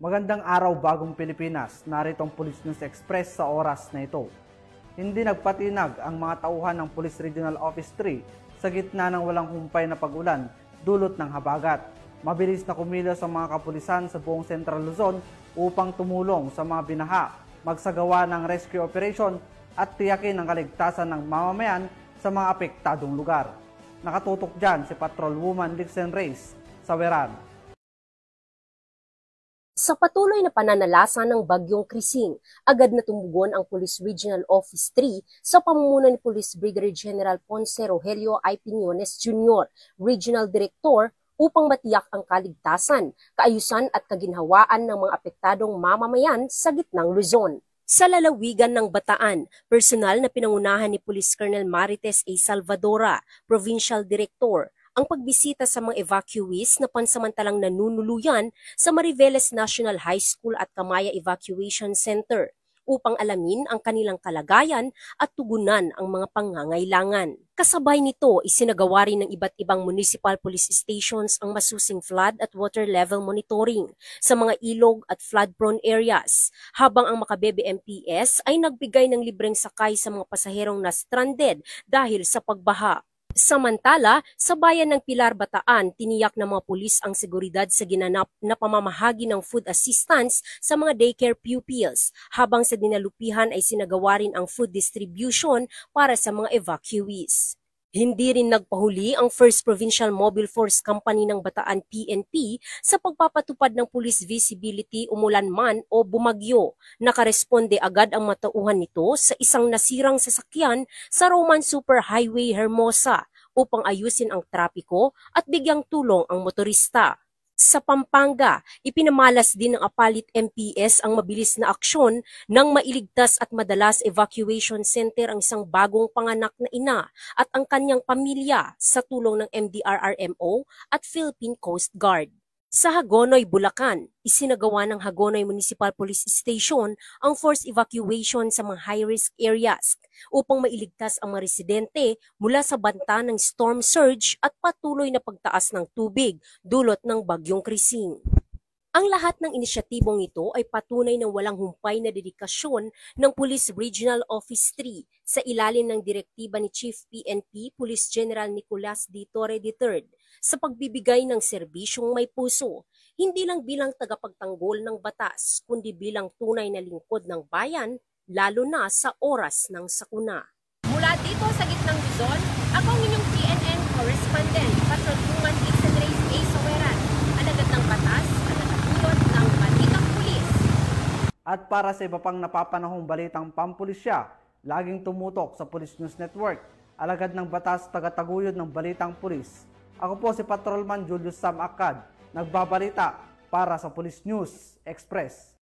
Magandang araw bagong Pilipinas, narito ang Police News Express sa oras na ito. Hindi nagpatinag ang mga tauhan ng Police Regional Office 3 sa gitna ng walang humpay na pag-ulan dulot ng habagat. Mabilis na kumilos ang mga kapulisan sa buong Central Luzon upang tumulong sa mga binaha, magsagawa ng rescue operation at tiyakin ang kaligtasan ng mamamayan sa mga apektadong lugar. Nakatutok dyan si Patrolwoman Lixen Reyes sa Weran. Sa patuloy na pananalasa ng Bagyong Krising, agad na tumugon ang Police Regional Office 3 sa pamumuno ni Police Brigadier General Ponce Rogelio I. Piñones Jr., Regional Director, upang matiyak ang kaligtasan, kaayusan at kaginhawaan ng mga apektadong mamamayan sa gitnang Luzon. Sa lalawigan ng Bataan, personal na pinangunahan ni Police Colonel Marites A. Salvadora, Provincial Director, ang pagbisita sa mga evacuees na pansamantalang nanunuluyan sa Mariveles National High School at Kamaya Evacuation Center upang alamin ang kanilang kalagayan at tugunan ang mga pangangailangan. Kasabay nito, isinagawa rin ng iba't ibang municipal police stations ang masusing flood at water level monitoring sa mga ilog at flood-prone areas, habang ang Makabebe MPS ay nagbigay ng libreng sakay sa mga pasaherong na stranded dahil sa pagbaha. Samantala, sa bayan ng Pilar, Bataan, tiniyak ng mga pulis ang seguridad sa ginanap na pamamahagi ng food assistance sa mga daycare pupils, habang sa dinalupihan ay sinagawa rin ang food distribution para sa mga evacuees. Hindi rin nagpahuli ang First Provincial Mobile Force Company ng Bataan PNP sa pagpapatupad ng police visibility umulan man o bumagyo. Nakaresponde agad ang matauhan nito sa isang nasirang sasakyan sa Roman Superhighway Hermosa upang ayusin ang trapiko at bigyang tulong ang motorista. Sa Pampanga, ipinamalas din ng Apalit MPS ang mabilis na aksyon nang mailigtas at madalas evacuation center ang isang bagong panganak na ina at ang kanyang pamilya sa tulong ng MDRRMO at Philippine Coast Guard. Sa Hagonoy, Bulacan, isinagawa ng Hagonoy Municipal Police Station ang forced evacuation sa mga high-risk areas upang mailigtas ang mga residente mula sa banta ng storm surge at patuloy na pagtaas ng tubig dulot ng Bagyong Krising. Ang lahat ng inisyatibong ito ay patunay ng walang humpay na dedikasyon ng Police Regional Office 3 sa ilalim ng direktiba ni Chief PNP Police General Nicolas D. Torre III sa pagbibigay ng serbisyong may puso, hindi lang bilang tagapagtanggol ng batas, kundi bilang tunay na lingkod ng bayan, lalo na sa oras ng sakuna. Mula dito sa gitnang Luzon, ako ang inyong PNN correspondent, Patrolwoman Lixen Reyes A. Saweran, alagad ng batas at nakatulot ng balitang pulis. At para sa iba pang napapanahong balitang pampulisya, laging tumutok sa Police News Network, alagad ng batas, tagataguyod ng balitang pulis. Ako po si Patrolman Julius Sam Akad, nagbabalita para sa Police News Express.